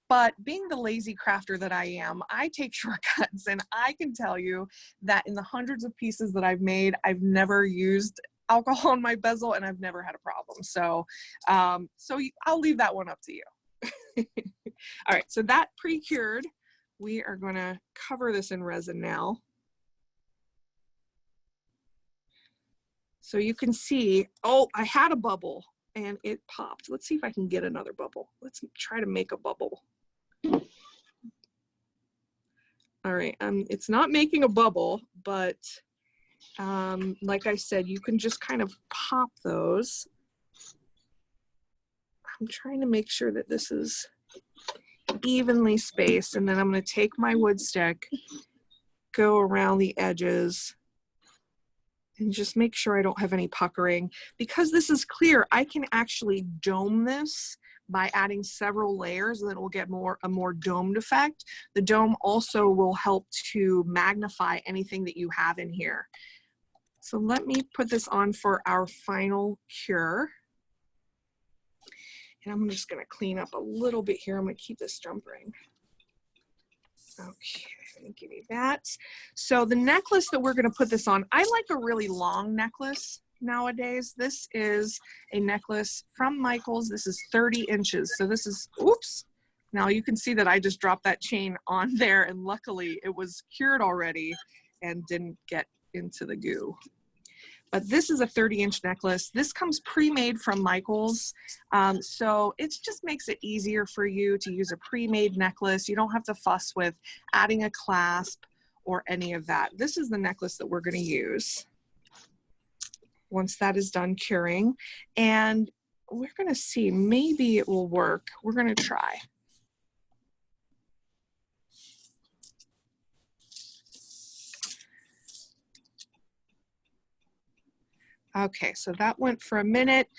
But being the lazy crafter that I am, I take shortcuts, and I can tell you that in the hundreds of pieces that I've made, I've never used alcohol in my bezel and I've never had a problem. So, I'll leave that one up to you. All right, so that pre-cured, we are going to cover this in resin now. So you can see, oh, I had a bubble and it popped. Let's see if I can get another bubble. Let's try to make a bubble. All right, it's not making a bubble, but like I said, you can just kind of pop those. I'm trying to make sure that this is evenly spaced, and then I'm going to take my wood stick, go around the edges, and just make sure I don't have any puckering. Because this is clear, I can actually dome this by adding several layers, and then it will get a more domed effect. The dome also will help to magnify anything that you have in here. So let me put this on for our final cure. And I'm just going to clean up a little bit here. I'm going to keep this jump ring. Okay, let me give you that. So the necklace that we're going to put this on, I like a really long necklace nowadays. This is a necklace from Michaels. This is 30 inches. So this is, oops. Now you can see that I just dropped that chain on there, and luckily it was cured already and didn't get into the goo. But this is a 30-inch necklace. This comes pre-made from Michaels. So it just makes it easier for you to use a pre-made necklace. You don't have to fuss with adding a clasp or any of that. This is the necklace that we're going to use once that is done curing. And we're going to see, maybe it will work. We're going to try. Okay, so that went for a minute.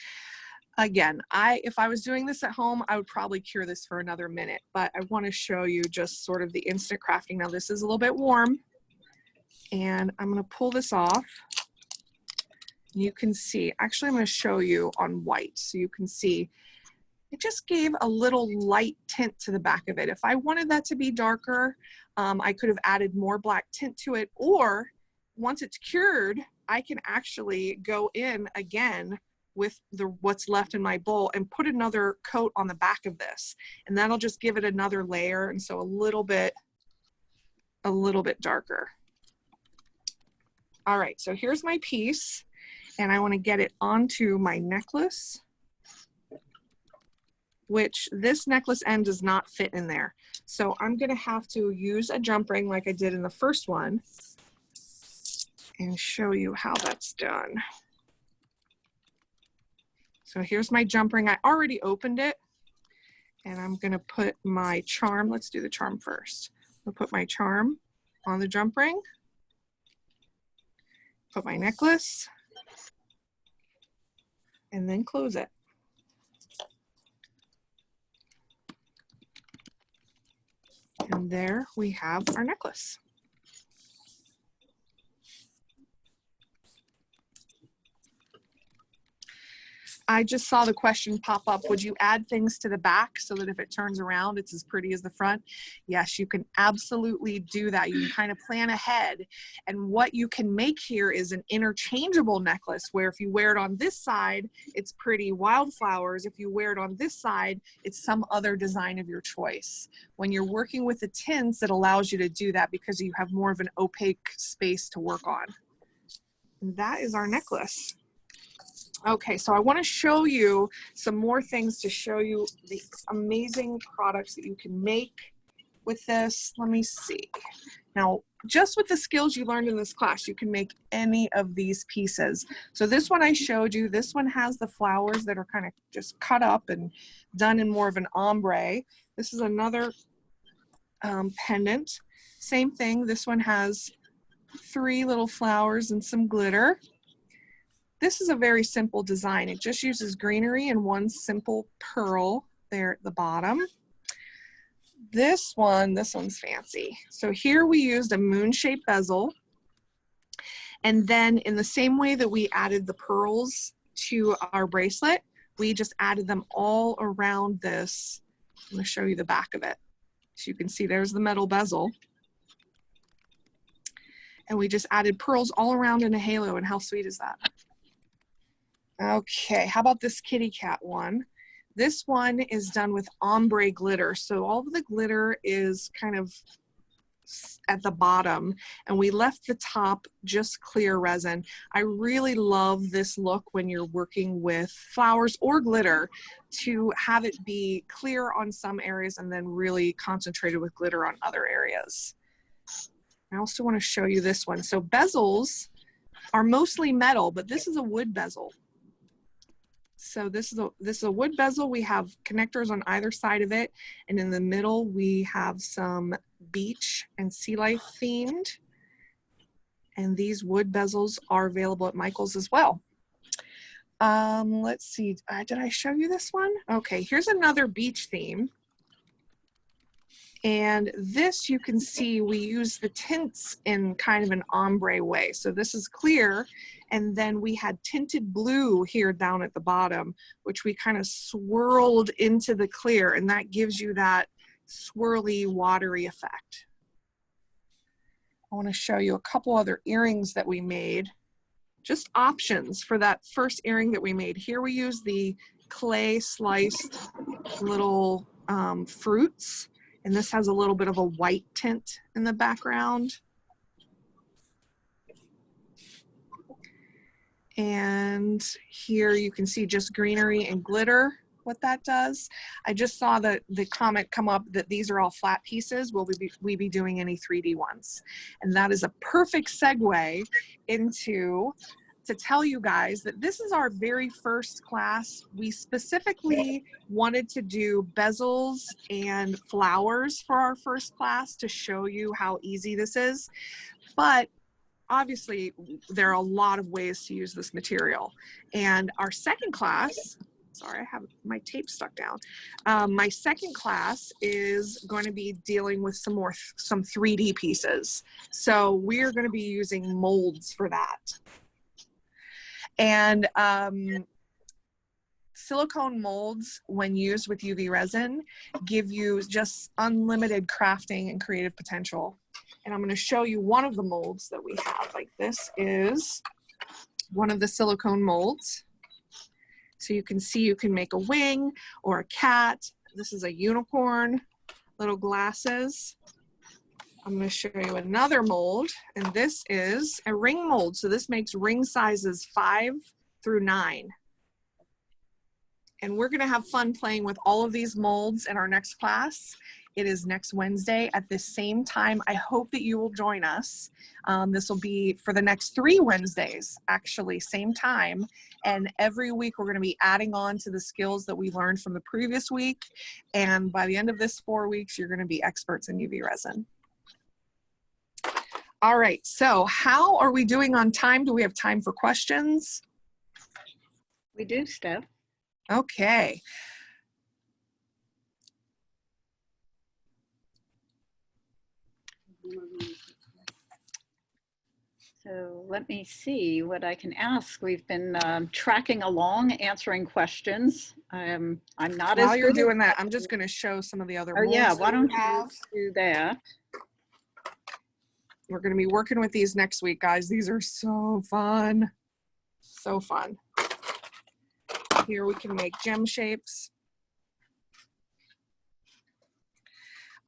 Again, if I was doing this at home, I would probably cure this for another minute, but I want to show you just sort of the instant crafting. Now this is a little bit warm, and I'm going to pull this off. You can see, actually I'm going to show you on white, so you can see it just gave a little light tint to the back of it. If I wanted that to be darker, I could have added more black tint to it, or once it's cured, I can actually go in again with what's left in my bowl and put another coat on the back of this, and that'll just give it another layer, and so a little bit darker. All right, so here's my piece, and I want to get it onto my necklace, which this necklace end does not fit in there. So I'm going to have to use a jump ring like I did in the first one and show you how that's done. So here's my jump ring. I already opened it, and I'm going to put my charm. Let's do the charm first. I'll put my charm on the jump ring, put my necklace, and then close it. And there we have our necklace. I just saw the question pop up, would you add things to the back so that if it turns around, it's as pretty as the front? Yes, you can absolutely do that. You can kind of plan ahead. And what you can make here is an interchangeable necklace, where if you wear it on this side, it's pretty wildflowers. If you wear it on this side, it's some other design of your choice. When you're working with the tints, it allows you to do that because you have more of an opaque space to work on. And that is our necklace. Okay, so I want to show you some more things to show you the amazing products that you can make with this. Let me see. Now, just with the skills you learned in this class, you can make any of these pieces. So this one I showed you, this one has the flowers that are kind of just cut up and done in more of an ombre. This is another pendant. Same thing, this one has 3 little flowers and some glitter. This is a very simple design. It just uses greenery and one simple pearl there at the bottom. This one's fancy. So here we used a moon-shaped bezel. And then in the same way that we added the pearls to our bracelet, we just added them all around this. I'm going to show you the back of it. So you can see there's the metal bezel. And we just added pearls all around in a halo, and how sweet is that? Okay, how about this kitty cat one? This one is done with ombre glitter. So all of the glitter is kind of at the bottom, and we left the top just clear resin. I really love this look when you're working with flowers or glitter, to have it be clear on some areas and then really concentrated with glitter on other areas. I also want to show you this one. So bezels are mostly metal, but this is a wood bezel. So this is a wood bezel. We have connectors on either side of it, and in the middle we have some beach and sea life themed. And these wood bezels are available at Michael's as well. Let's see, did I show you this one? Okay, here's another beach theme. And this, you can see we use the tints in kind of an ombre way. So this is clear, and then we had tinted blue here down at the bottom, which we kind of swirled into the clear, and that gives you that swirly, watery effect. I want to show you a couple other earrings that we made. Just options for that first earring that we made. Here we use the clay sliced little fruits. And this has a little bit of a white tint in the background. And here you can see just greenery and glitter, what that does. I just saw the comment come up that these are all flat pieces. Will we be doing any 3D ones? And that is a perfect segue into to tell you guys that this is our very first class. We specifically wanted to do bezels and flowers for our first class to show you how easy this is. But obviously there are a lot of ways to use this material. And our second class, sorry, I have my tape stuck down. My second class is going to be dealing with some 3D pieces. So we're going to be using molds for that. And silicone molds, when used with UV resin, give you just unlimited crafting and creative potential. And I'm going to show you one of the molds that we have. Like, this is one of the silicone molds. So you can see you can make a wing or a cat. This is a unicorn, little glasses. I'm going to show you another mold, and this is a ring mold. So this makes ring sizes 5 through 9. And we're going to have fun playing with all of these molds in our next class. It is next Wednesday at the same time. I hope that you will join us. This will be for the next 3 Wednesdays, actually, same time. And every week we're going to be adding on to the skills that we learned from the previous week. And by the end of this 4 weeks, you're going to be experts in UV resin. All right, so how are we doing on time? Do we have time for questions? We do, Steph. Okay. So let me see what I can ask. We've been tracking along, answering questions. I'm not as While you're good doing that, I'm just going to show some of the other molds. Oh yeah, why don't you do that? We're going to be working with these next week, guys. These are so fun. So fun. Here we can make gem shapes.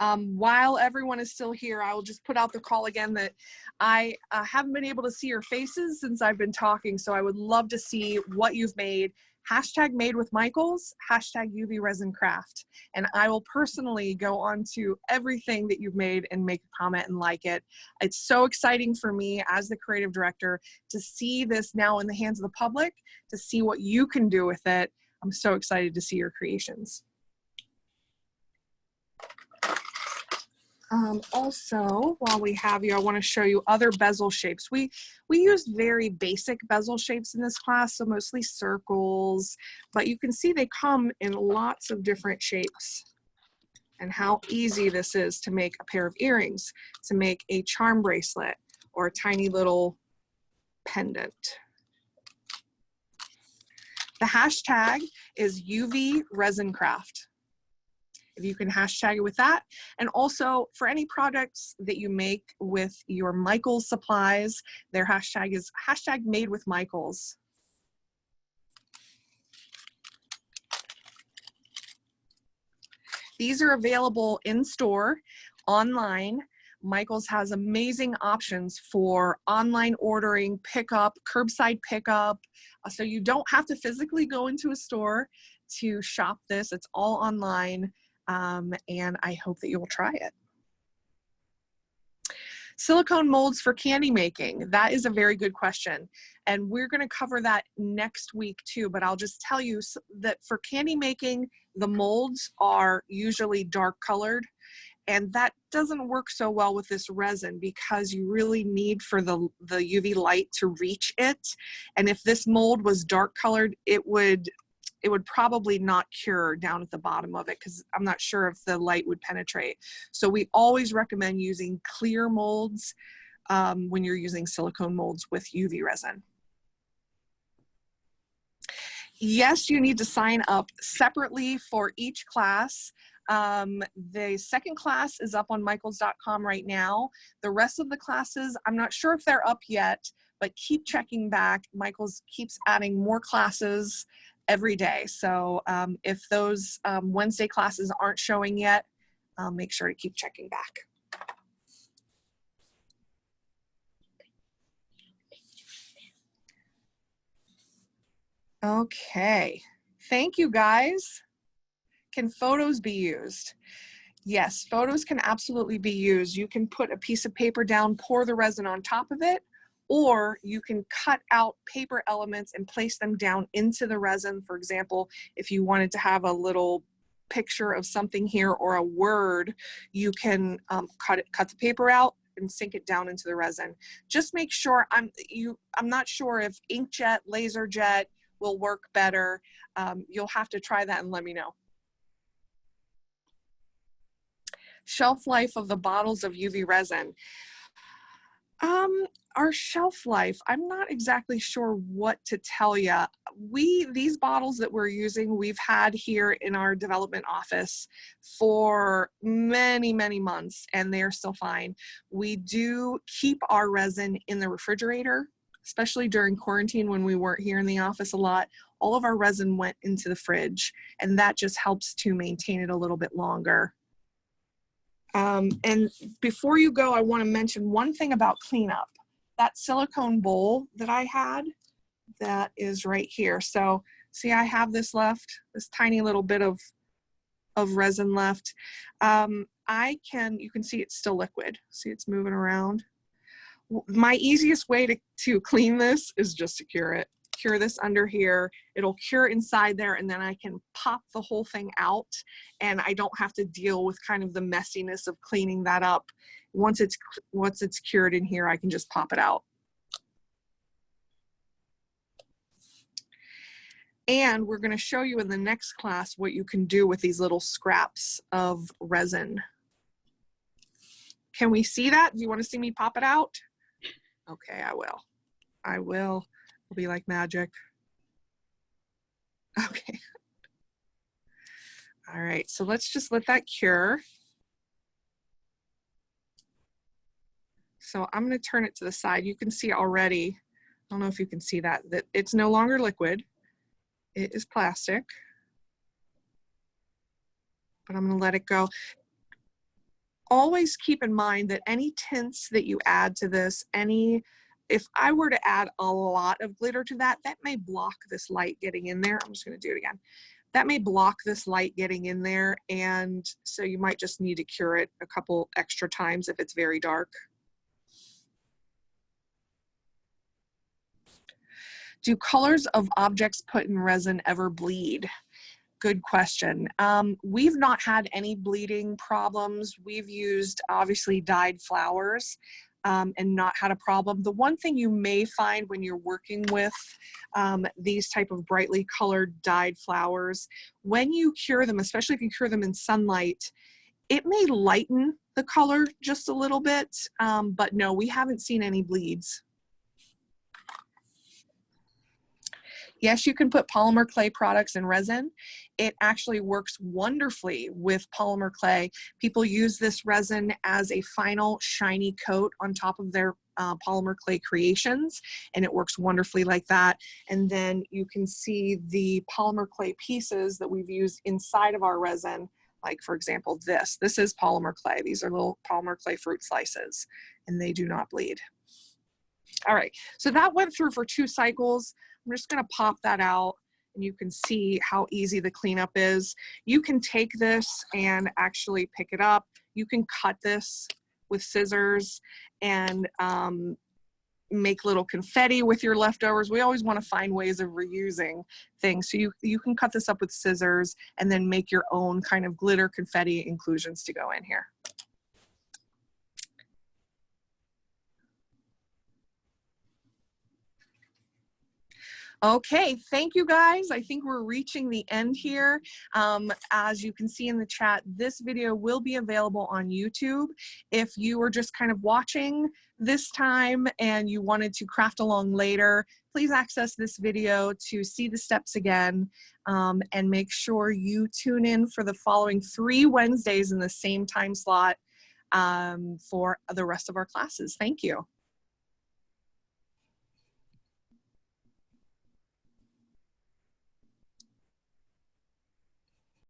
While everyone is still here, I will just put out the call again that I haven't been able to see your faces since I've been talking, so I would love to see what you've made. Hashtag made with Michaels, hashtag UV resin craft. And I will personally go on to everything that you've made and make a comment and like it. It's so exciting for me as the creative director to see this now in the hands of the public, to see what you can do with it. I'm so excited to see your creations. Also, while we have you, I want to show you other bezel shapes. We used very basic bezel shapes in this class, so mostly circles, but you can see they come in lots of different shapes, and how easy this is to make a pair of earrings, to make a charm bracelet, or a tiny little pendant. The hashtag is UV Resin Craft. If you can hashtag it with that. And also for any products that you make with your Michaels supplies, their hashtag is hashtag made with Michaels. These are available in store, online. Michaels has amazing options for online ordering, pickup, curbside pickup. So you don't have to physically go into a store to shop this. It's all online. And I hope that you will try it. Silicone molds for candy making. That is a very good question. And we're going to cover that next week too, but I'll just tell you that for candy making, the molds are usually dark colored, and that doesn't work so well with this resin because you really need for the UV light to reach it. And if this mold was dark colored, it would probably not cure down at the bottom of it because I'm not sure if the light would penetrate. So we always recommend using clear molds when you're using silicone molds with UV resin. Yes, you need to sign up separately for each class. The second class is up on michaels.com right now. The rest of the classes, I'm not sure if they're up yet, but keep checking back. Michaels keeps adding more classes every day. So if those Wednesday classes aren't showing yet, make sure to keep checking back. Okay, thank you guys. Can photos be used? Yes, photos can absolutely be used. You can put a piece of paper down, pour the resin on top of it, or you can cut out paper elements and place them down into the resin. For example, if you wanted to have a little picture of something here or a word, you can cut the paper out and sink it down into the resin. Just make sure, I'm not sure if inkjet, laser jet will work better. You'll have to try that and let me know. Shelf life of the bottles of UV resin. Our shelf life, I'm not exactly sure what to tell you. These bottles that we're using, we've had here in our development office for many, many months, and they're still fine. We do keep our resin in the refrigerator, especially during quarantine when we weren't here in the office a lot. All of our resin went into the fridge, and that just helps to maintain it a little bit longer. And before you go, I want to mention one thing about cleanup. That silicone bowl that I had, that is right here. So see, I have this left, this tiny little bit of resin left. You can see it's still liquid. See, it's moving around. My easiest way to clean this is just to cure it. Cure this under here. It'll cure inside there, and then I can pop the whole thing out, and I don't have to deal with kind of the messiness of cleaning that up. Once it's cured in here, I can just pop it out. And we're going to show you in the next class what you can do with these little scraps of resin. Can we see that? Do you want to see me pop it out? Okay, I will. It'll be like magic. Okay. All right, so let's just let that cure. So I'm going to turn it to the side. You can see already, I don't know if you can see that it's no longer liquid. It is plastic. But I'm going to let it go. Always keep in mind that any tints that you add to this, if I were to add a lot of glitter to that may block this light getting in there. I'm just going to do it again. That may block this light getting in there, and so you might just need to cure it a couple extra times if it's very dark. Do colors of objects put in resin ever bleed? Good question. We've not had any bleeding problems. We've used obviously dyed flowers and not had a problem. The one thing you may find when you're working with these type of brightly colored dyed flowers, when you cure them, especially if you cure them in sunlight, it may lighten the color just a little bit, but no, we haven't seen any bleeds. Yes, you can put polymer clay products in resin. It actually works wonderfully with polymer clay. People use this resin as a final shiny coat on top of their polymer clay creations, and it works wonderfully like that. And then you can see the polymer clay pieces that we've used inside of our resin. Like for example, this is polymer clay. These are little polymer clay fruit slices, and they do not bleed. All right, so that went through for 2 cycles. I'm just gonna pop that out and you can see how easy the cleanup is. You can take this and actually pick it up. You can cut this with scissors and make little confetti with your leftovers. We always want to find ways of reusing things. So you can cut this up with scissors and then make your own kind of glitter confetti inclusions to go in here. Okay, thank you guys. I think we're reaching the end here. As you can see in the chat, this video will be available on YouTube. If you were just kind of watching this time and you wanted to craft along later, please access this video to see the steps again, and make sure you tune in for the following 3 Wednesdays in the same time slot for the rest of our classes. Thank you.